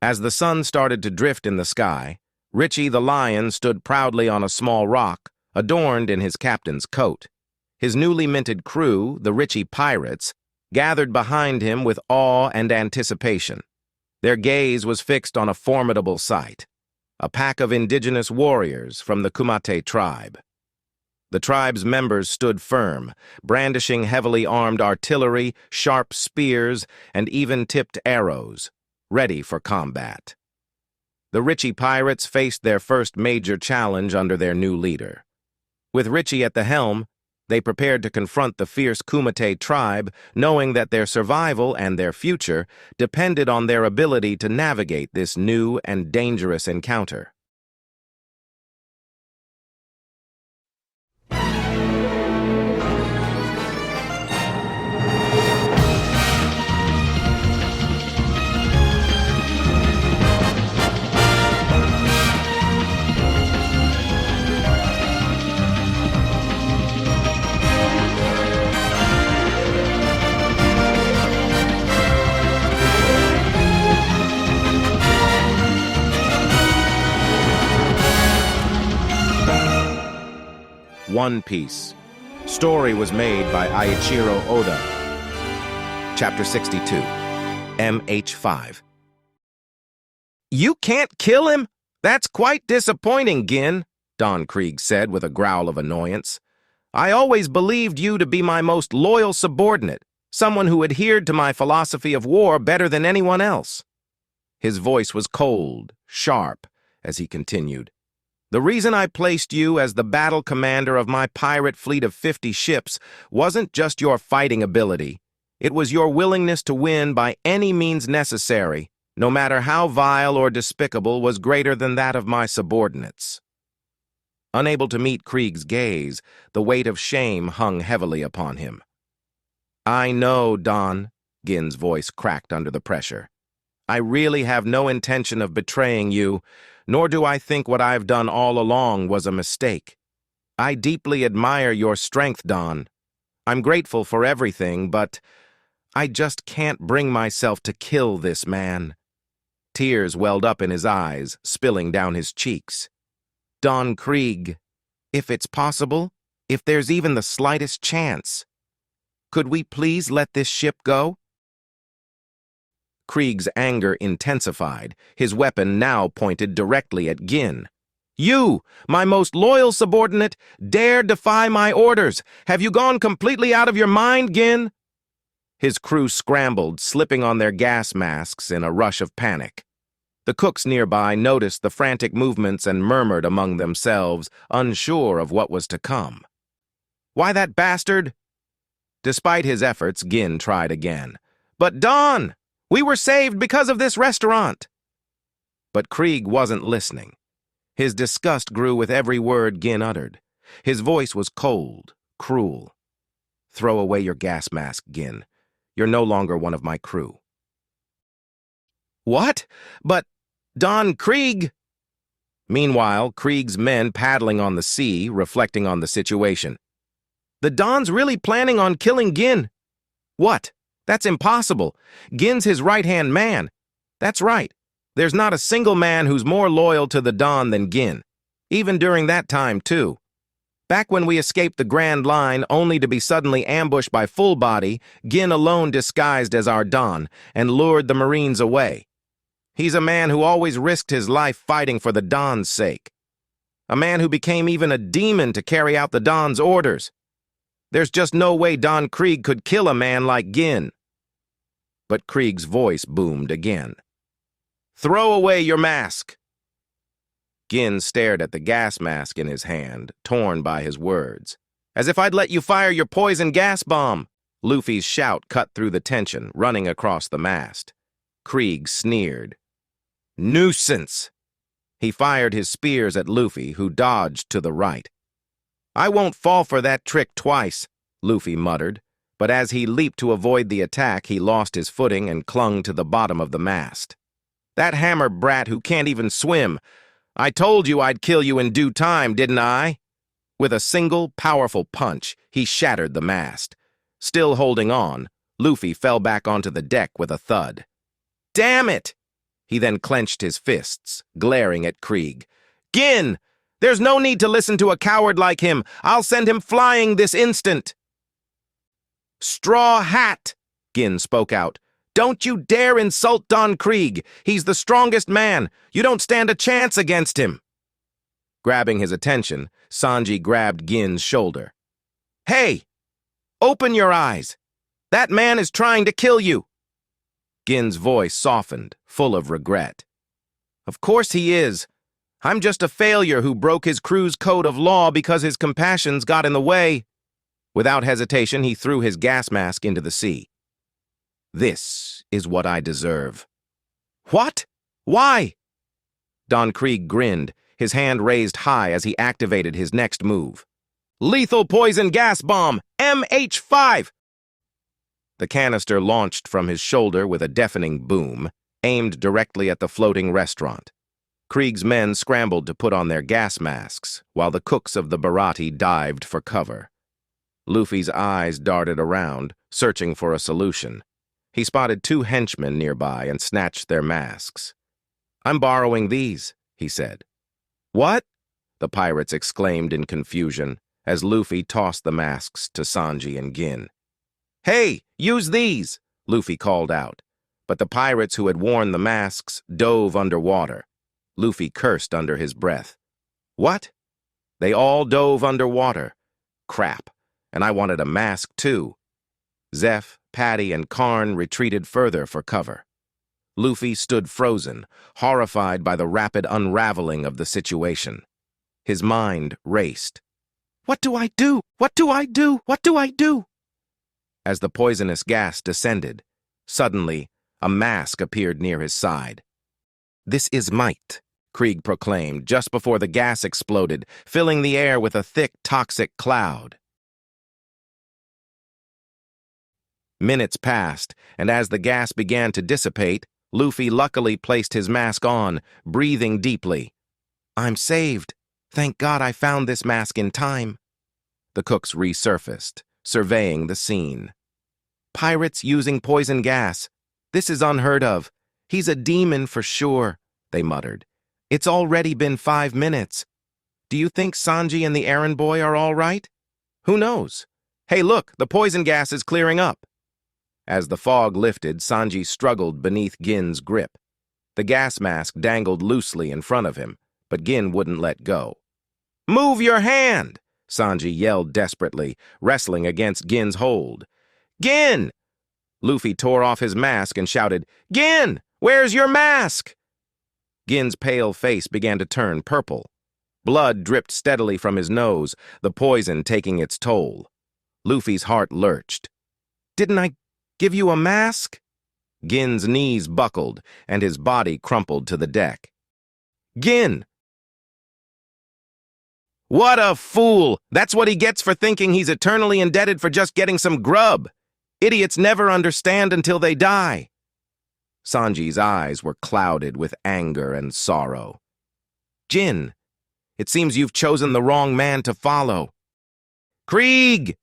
As the sun started to drift in the sky, Richie the lion stood proudly on a small rock, adorned in his captain's coat. His newly minted crew, the Richie Pirates, gathered behind him with awe and anticipation. Their gaze was fixed on a formidable sight, a pack of indigenous warriors from the Kumite tribe. The tribe's members stood firm, brandishing heavily armed artillery, sharp spears, and even-tipped arrows, ready for combat. The Richie Pirates faced their first major challenge under their new leader. With Richie at the helm, they prepared to confront the fierce Kumite tribe, knowing that their survival and their future depended on their ability to navigate this new and dangerous encounter. One Piece. Story was made by Eiichiro Oda. Chapter 62. MH5. "You can't kill him? That's quite disappointing, Gin," Don Krieg said with a growl of annoyance. "I always believed you to be my most loyal subordinate, someone who adhered to my philosophy of war better than anyone else." His voice was cold, sharp, as he continued. "The reason I placed you as the battle commander of my pirate fleet of 50 ships wasn't just your fighting ability. It was your willingness to win by any means necessary, no matter how vile or despicable, was greater than that of my subordinates." Unable to meet Krieg's gaze, the weight of shame hung heavily upon him. "I know, Don," Gin's voice cracked under the pressure. "I really have no intention of betraying you, nor do I think what I've done all along was a mistake. I deeply admire your strength, Don. I'm grateful for everything, but I just can't bring myself to kill this man." Tears welled up in his eyes, spilling down his cheeks. "Don Krieg, if it's possible, if there's even the slightest chance, could we please let this ship go?" Krieg's anger intensified, his weapon now pointed directly at Gin. "You, my most loyal subordinate, dare defy my orders! Have you gone completely out of your mind, Gin?" His crew scrambled, slipping on their gas masks in a rush of panic. The cooks nearby noticed the frantic movements and murmured among themselves, unsure of what was to come. "Why, that bastard—" Despite his efforts, Gin tried again. "But Don! We were saved because of this restaurant!" But Krieg wasn't listening. His disgust grew with every word Gin uttered. His voice was cold, cruel. "Throw away your gas mask, Gin. You're no longer one of my crew." "What? But Don Krieg—" Meanwhile, Krieg's men paddling on the sea, reflecting on the situation. "The Don's really planning on killing Gin." "What? That's impossible. Gin's his right-hand man." "That's right. There's not a single man who's more loyal to the Don than Gin. Even during that time, too. Back when we escaped the Grand Line only to be suddenly ambushed by Full Body, Gin alone disguised as our Don and lured the Marines away. He's a man who always risked his life fighting for the Don's sake. A man who became even a demon to carry out the Don's orders. There's just no way Don Krieg could kill a man like Gin." But Krieg's voice boomed again. "Throw away your mask!" Gin stared at the gas mask in his hand, torn by his words. "As if I'd let you fire your poison gas bomb!" Luffy's shout cut through the tension, running across the mast. Krieg sneered. "Nuisance!" He fired his spears at Luffy, who dodged to the right. "I won't fall for that trick twice," Luffy muttered, but as he leaped to avoid the attack, he lost his footing and clung to the bottom of the mast. "That hammer brat who can't even swim! I told you I'd kill you in due time, didn't I?" With a single, powerful punch, he shattered the mast. Still holding on, Luffy fell back onto the deck with a thud. "Damn it!" He then clenched his fists, glaring at Krieg. "Gin! There's no need to listen to a coward like him. I'll send him flying this instant." "Straw Hat!" Gin spoke out. "Don't you dare insult Don Krieg. He's the strongest man. You don't stand a chance against him." Grabbing his attention, Sanji grabbed Gin's shoulder. "Hey! Open your eyes! That man is trying to kill you!" Gin's voice softened, full of regret. "Of course he is. I'm just a failure who broke his crew's code of law because his compassions got in the way." Without hesitation, he threw his gas mask into the sea. "This is what I deserve." "What? Why?" Don Krieg grinned, his hand raised high as he activated his next move. "Lethal poison gas bomb, MH5! The canister launched from his shoulder with a deafening boom, aimed directly at the floating restaurant. Krieg's men scrambled to put on their gas masks, while the cooks of the Baratie dived for cover. Luffy's eyes darted around, searching for a solution. He spotted 2 henchmen nearby and snatched their masks. "I'm borrowing these," he said. "What?" the pirates exclaimed in confusion, as Luffy tossed the masks to Sanji and Gin. "Hey, use these!" Luffy called out. But the pirates who had worn the masks dove underwater. Luffy cursed under his breath. "What?" They all dove underwater. Crap, and I wanted a mask too. Zeph, Patty, and Karn retreated further for cover. Luffy stood frozen, horrified by the rapid unraveling of the situation. His mind raced. "What do I do? What do I do? What do I do?" As the poisonous gas descended, suddenly a mask appeared near his side. "This is might," Krieg proclaimed just before the gas exploded, filling the air with a thick, toxic cloud. Minutes passed, and as the gas began to dissipate, Luffy luckily placed his mask on, breathing deeply. "I'm saved. Thank God I found this mask in time." The cooks resurfaced, surveying the scene. "Pirates using poison gas. This is unheard of. He's a demon for sure," they muttered. "It's already been 5 minutes. Do you think Sanji and the errand boy are all right? Who knows? Hey, look, the poison gas is clearing up." As the fog lifted, Sanji struggled beneath Gin's grip. The gas mask dangled loosely in front of him, but Gin wouldn't let go. "Move your hand!" Sanji yelled desperately, wrestling against Gin's hold. "Gin!" Luffy tore off his mask and shouted, "Gin! Where's your mask?" Gin's pale face began to turn purple. Blood dripped steadily from his nose, the poison taking its toll. Luffy's heart lurched. "Didn't I give you a mask?" Gin's knees buckled, and his body crumpled to the deck. "Gin!" "What a fool! That's what he gets for thinking he's eternally indebted for just getting some grub. Idiots never understand until they die." Sanji's eyes were clouded with anger and sorrow. "Jin, it seems you've chosen the wrong man to follow." "Krieg!"